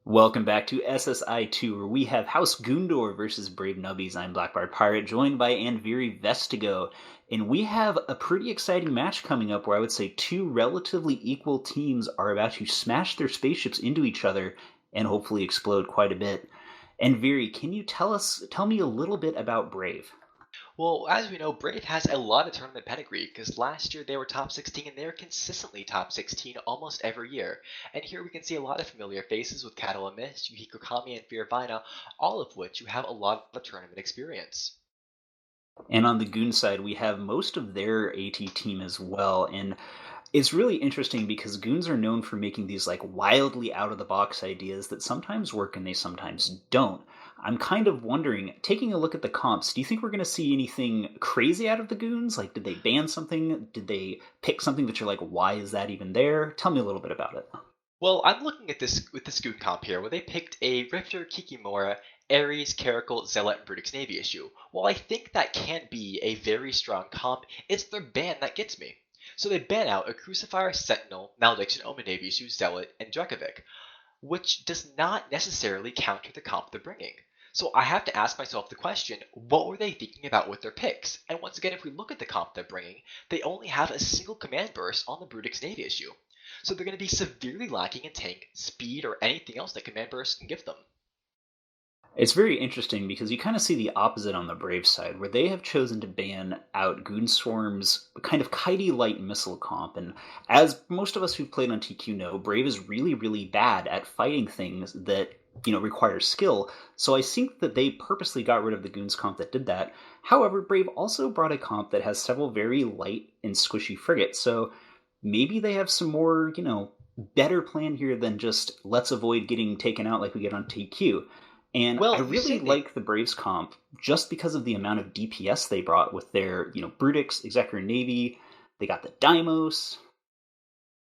Welcome back to SSI2, where we have House Goondor versus Brave Nubbies. I'm Black Bart Pirate, joined by Anveri Vestigo. And we have a pretty exciting match coming up where I would say two relatively equal teams are about to smash their spaceships into each other and hopefully explode quite a bit. Anveri, can you tell me a little bit about Brave? Well, as we know, Brave has a lot of tournament pedigree because last year they were top 16 and they're consistently top 16 almost every year. And here we can see a lot of familiar faces with Catalyst Mist, Yuhiko Kami, and Fioravina, all of which you have a lot of tournament experience. And on the Goon side, we have most of their AT team as well. And it's really interesting because goons are known for making these like wildly out of the box ideas that sometimes work and they sometimes don't. I'm kind of wondering, taking a look at the comps, do you think we're going to see anything crazy out of the goons? Like, did they ban something? Did they pick something that you're like, why is that even there? Tell me a little bit about it. Well, I'm looking at this with the Scoot comp here, where they picked a Rifter, Kikimora, Eris, Caracal, Zealot, and Brutix Navy issue. While I think that can be a very strong comp, it's their ban that gets me. So they ban out a Crucifier, Sentinel, Malediction, Omen Navy issue, Zealot, and Drekovic, which does not necessarily counter the comp they're bringing. So I have to ask myself the question, what were they thinking about with their picks? And once again, if we look at the comp they're bringing, they only have a single command burst on the Brutix Navy issue. So they're going to be severely lacking in tank, speed, or anything else that command burst can give them. It's very interesting because you kind of see the opposite on the Brave side, where they have chosen to ban out Goonswarm's kind of kitey light missile comp. And as most of us who've played on TQ know, Brave is really, really bad at fighting things that require skill. So I think that they purposely got rid of the Goons comp that did that. However, Brave also brought a comp that has several very light and squishy frigates. So maybe they have some more, better plan here than just let's avoid getting taken out like we get on TQ. And I Well, you really say they. like the Braves comp just because of the amount of DPS they brought with their, Brutix, Exequror Navy. They got the Deimos.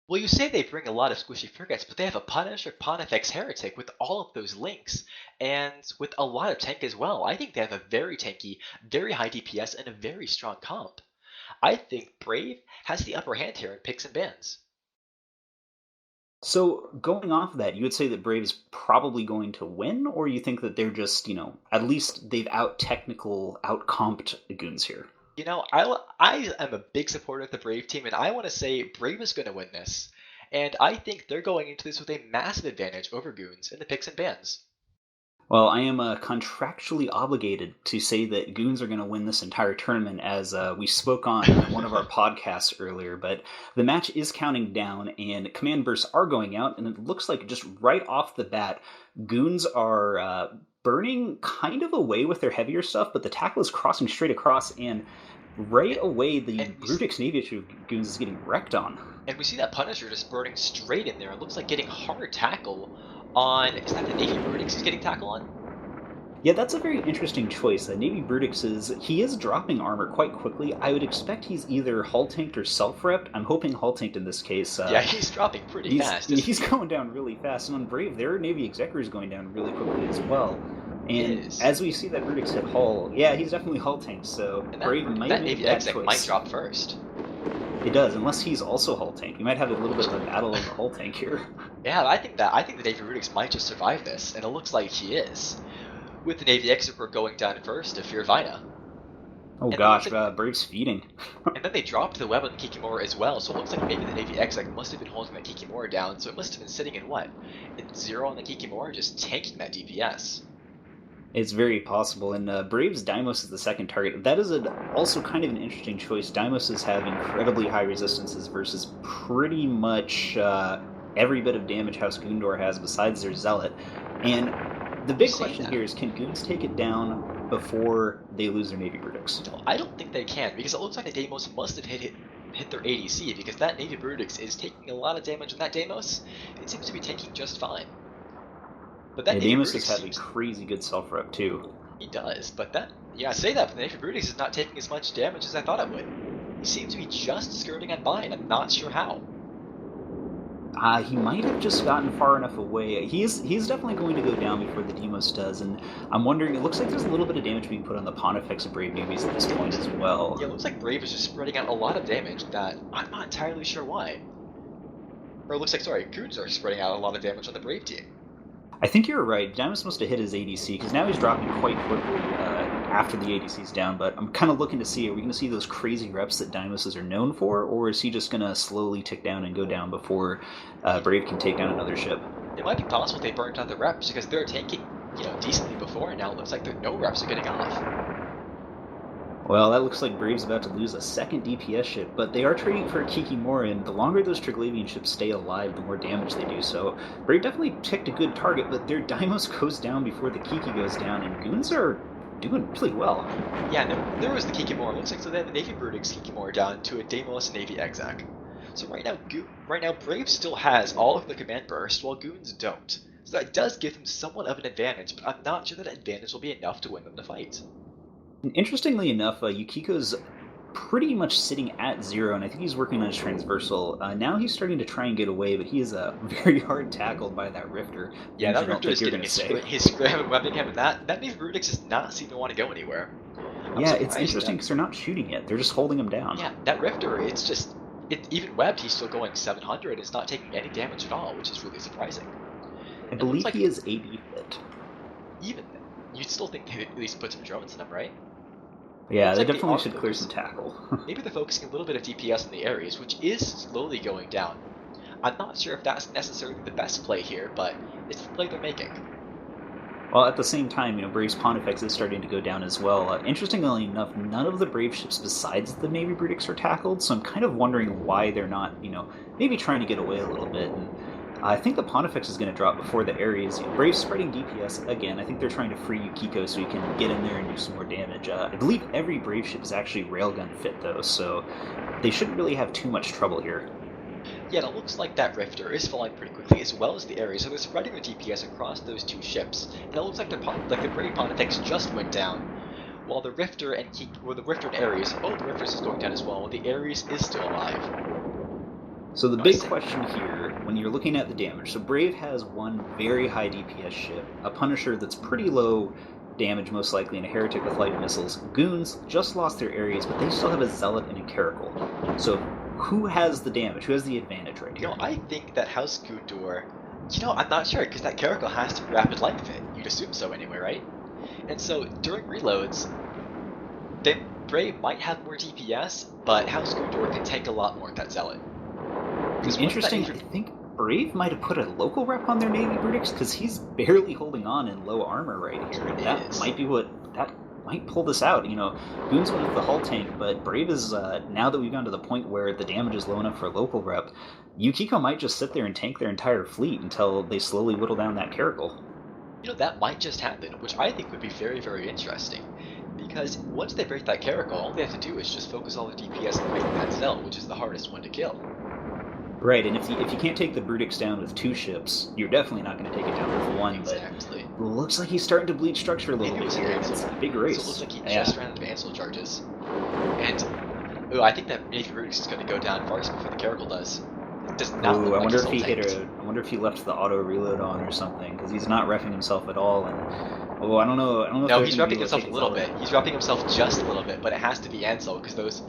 Well, you say they bring a lot of squishy frigates, but they have a Punisher, Pontifex, Heretic with all of those links, and with a lot of tank as well. I think they have a very tanky, very high DPS, and a very strong comp. I think Brave has the upper hand here in picks and bans. So going off of that, you would say that Brave is probably going to win, or you think that they're just, at least they've out comped the Goons here? I am a big supporter of the Brave team, and I want to say Brave is going to win this. And I think they're going into this with a massive advantage over Goons in the picks and bans. Well, I am contractually obligated to say that Goons are going to win this entire tournament, as we spoke on one of our podcasts earlier. But the match is counting down, and command bursts are going out, and it looks like just right off the bat, Goons are burning kind of away with their heavier stuff, but the tackle is crossing straight across, and right away the And we, Brutix Navy issue of Goons is getting wrecked on. and we see that Punisher just burning straight in there. It looks like getting hard tackle on. Is that the Navy Brutix he's getting tackle on? Yeah, that's a very interesting choice. Navy Brutix he is dropping armor quite quickly. I would expect he's either hull tanked or self repped. I'm hoping hull tanked in this case. Yeah, he's dropping pretty fast. He's going down really fast, and on Brave, their Navy Exequror is going down really quickly as well. And as we see that Brutix hit hull, yeah, he's definitely hull tanked. So And Brave might that make Navy that Exec choice. might drop first. It does, unless he's also hull tanked. You might have a little bit of a battle of the hull tank here. Yeah, I think the Navy Brutix might just survive this, and it looks like he is. With the Navy Exequror going down first to Fioravina. Oh And gosh, like, Brave's feeding. and then they dropped the web on Kikimora as well, so it looks like maybe the Navy Exec must have been holding that Kikimora down, so it must have been sitting in what? In 0 on the Kikimora, just tanking that DPS. It's very possible, and Brave's Deimos is the second target. That is also kind of an interesting choice. Deimoses have incredibly high resistances versus pretty much every bit of damage House Goondor has besides their Zealot. And the big question here is, can Goons take it down before they lose their Navy Brutix? No, I don't think they can, because it looks like the Deimos must have hit their ADC, because that Navy Brutix is taking a lot of damage on that Deimos. It seems to be tanking just fine. But that Deimos has had a crazy good self-rep too. He does, but I say that, but the Navy Brutix is not taking as much damage as I thought it would. He seems to be just skirting on by, and I'm not sure how. He might have just gotten far enough away. He's definitely going to go down before the Deimos does, and I'm wondering, it looks like there's a little bit of damage being put on the Pontifex of Brave Nubbies at this point as well. Yeah, it looks like Brave is just spreading out a lot of damage that I'm not entirely sure why. Or it looks like, sorry, Goons are spreading out a lot of damage on the Brave team. I think you're right. Deimos must have hit his ADC, because now he's dropping quite quickly after the ADC's down, but I'm kind of looking to see, are we going to see those crazy reps that Deimoses are known for, or is he just going to slowly tick down and go down before Brave can take down another ship? It might be possible they burnt out the reps, because they're tanking, decently before, and now it looks like no reps are getting off. Well, that looks like Brave's about to lose a second DPS ship, but they are trading for a Kikimora, and the longer those Triglavian ships stay alive, the more damage they do, so Brave definitely picked a good target, but their Deimos goes down before the Kiki goes down, and Goons are doing really well. Yeah, there was the Kikimora. Looks like so they have the Navy Brutix Kikimora down to a Deimos Navy Exec. So right now Brave still has all of the command burst, while Goons don't. So that does give them somewhat of an advantage, but I'm not sure that advantage will be enough to win them the fight. Interestingly enough, Yukiko's pretty much sitting at 0, and I think he's working on his transversal. Now he's starting to try and get away, but he is very hard tackled by that Rifter. Yeah, that Rifter is getting his scram webbing him, and that Navy Brutix does not seem to want to go anywhere. Yeah, it's interesting because they're not shooting it; they're just holding him down. Yeah, that Rifter, even webbed, he's still going 700. It's not taking any damage at all, which is really surprising. I believe he is AB fit. Even then, you'd still think they at least put some drones in him, right? Yeah, they definitely should clear some tackle. Maybe they're focusing a little bit of DPS on the Eris, which is slowly going down. I'm not sure if that's necessarily the best play here, but it's the play they're making. Well, at the same time, Brave's Pontifex is starting to go down as well. Interestingly enough, none of the Brave ships besides the Navy Brutix are tackled, so I'm kind of wondering why they're not, maybe trying to get away a little bit. And I think the Pontifex is going to drop before the Ares. Brave's spreading DPS again. I think they're trying to free Yukiko so he can get in there and do some more damage. I believe every Brave ship is actually railgun fit, though, so they shouldn't really have too much trouble here. Yeah, it looks like that Rifter is falling pretty quickly, as well as the Ares, so they're spreading the DPS across those two ships. And it looks like the Brave Pontifex just went down, while the Rifter and the Rifter and Ares, the Rifter is going down as well, while the Ares is still alive. So the big question here, when you're looking at the damage, so Brave has one very high DPS ship, a Punisher that's pretty low damage most likely, and a Heretic with light missiles. Goons just lost their Ares, but they still have a Zealot and a Caracal. So who has the damage? Who has the advantage right here? I think that House Goondor, I'm not sure, because that Caracal has to be rapid light fit. You'd assume so anyway, right? And so during reloads, then Brave might have more DPS, but House Goondor can tank a lot more with that Zealot. Interesting, I think Brave might have put a local rep on their Navy Brutix, because he's barely holding on in low armor right here. And that might pull this out. Goons went with the hull tank, but Brave is, now that we've gone to the point where the damage is low enough for a local rep, Yukiko might just sit there and tank their entire fleet until they slowly whittle down that Caracal. That might just happen, which I think would be very, very interesting. Because once they break that Caracal, all they have to do is just focus all the DPS on breaking that Zealot, which is the hardest one to kill. Right, and if you can't take the Brutix down with 2 ships, you're definitely not going to take it down with 1. Exactly. But looks like he's starting to bleed structure a little bit here. It's a big race. So it looks like he just ran out of Ansel charges. And I think that Navy Brutix is going to go down first before the Caracal does. It does not look like I wonder if he left the auto reload on or something, because he's not reffing himself at all. And I don't know. No, he's repping himself a little bit. He's repping himself just a little bit, but it has to be Ansel, because those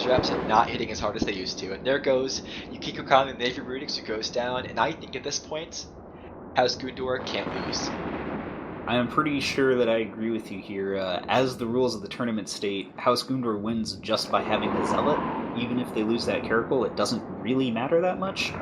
reps are not hitting as hard as they used to. And there goes Yukiko Khan and Navy Brutix, who goes down. And I think at this point, House Goondor can't lose. I am pretty sure that I agree with you here. As the rules of the tournament state, House Goondor wins just by having the Zealot. Even if they lose that Caracal, it doesn't really matter that much.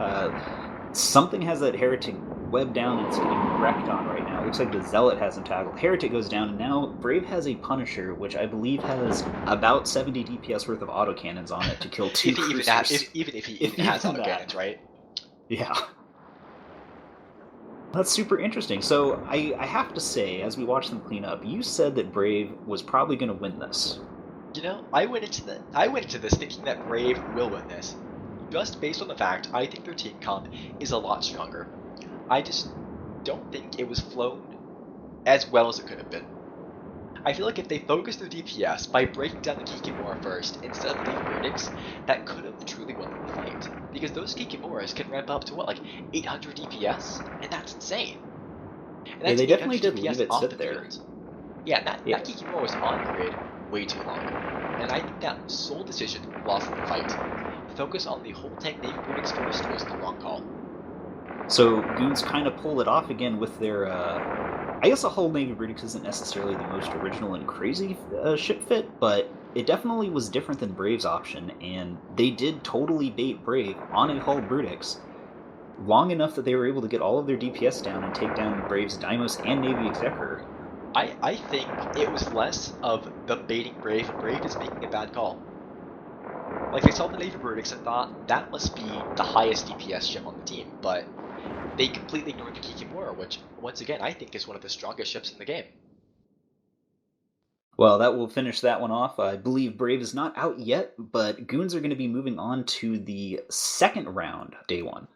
Something has that Heretic webbed down and it's getting wrecked on right now. It looks like the Zealot hasn't tackled. Heretic goes down, and now Brave has a Punisher, which I believe has about 70 DPS worth of autocannons on it to kill 2 cruisers. Even if he has autocannons, right? Yeah. That's super interesting. So I have to say, as we watch them clean up, you said that Brave was probably going to win this. I went into this thinking that Brave will win this, just based on the fact I think their team comp is a lot stronger. I just don't think it was flown as well as it could have been. I feel like if they focused their DPS by breaking down the Kikimora first instead of the Brutix, that could have truly won them the fight. Because those Kikimoras can ramp up to what, like 800 DPS? And that's insane. And that's they definitely did DPS leave it sit there. Yeah, that Kikimora was on grid way too long. And I think that sole decision lost the fight. Focus on the whole tank Navy Brutix first was the wrong call. So Goons kind of pull it off again with their. I guess the whole Navy Brutix isn't necessarily the most original and crazy ship fit, but it definitely was different than Brave's option, and they did totally bait Brave on a hull Brutix long enough that they were able to get all of their DPS down and take down Brave's Deimos and Navy Exequror. I think it was less of them baiting Brave and Brave is making a bad call. Like, they saw the Navy Brutix and thought that must be the highest DPS ship on the team, but they completely ignored the Kikimora, which, once again, I think is one of the strongest ships in the game. Well, that will finish that one off. I believe Brave is not out yet, but Goons are going to be moving on to the second round, day one.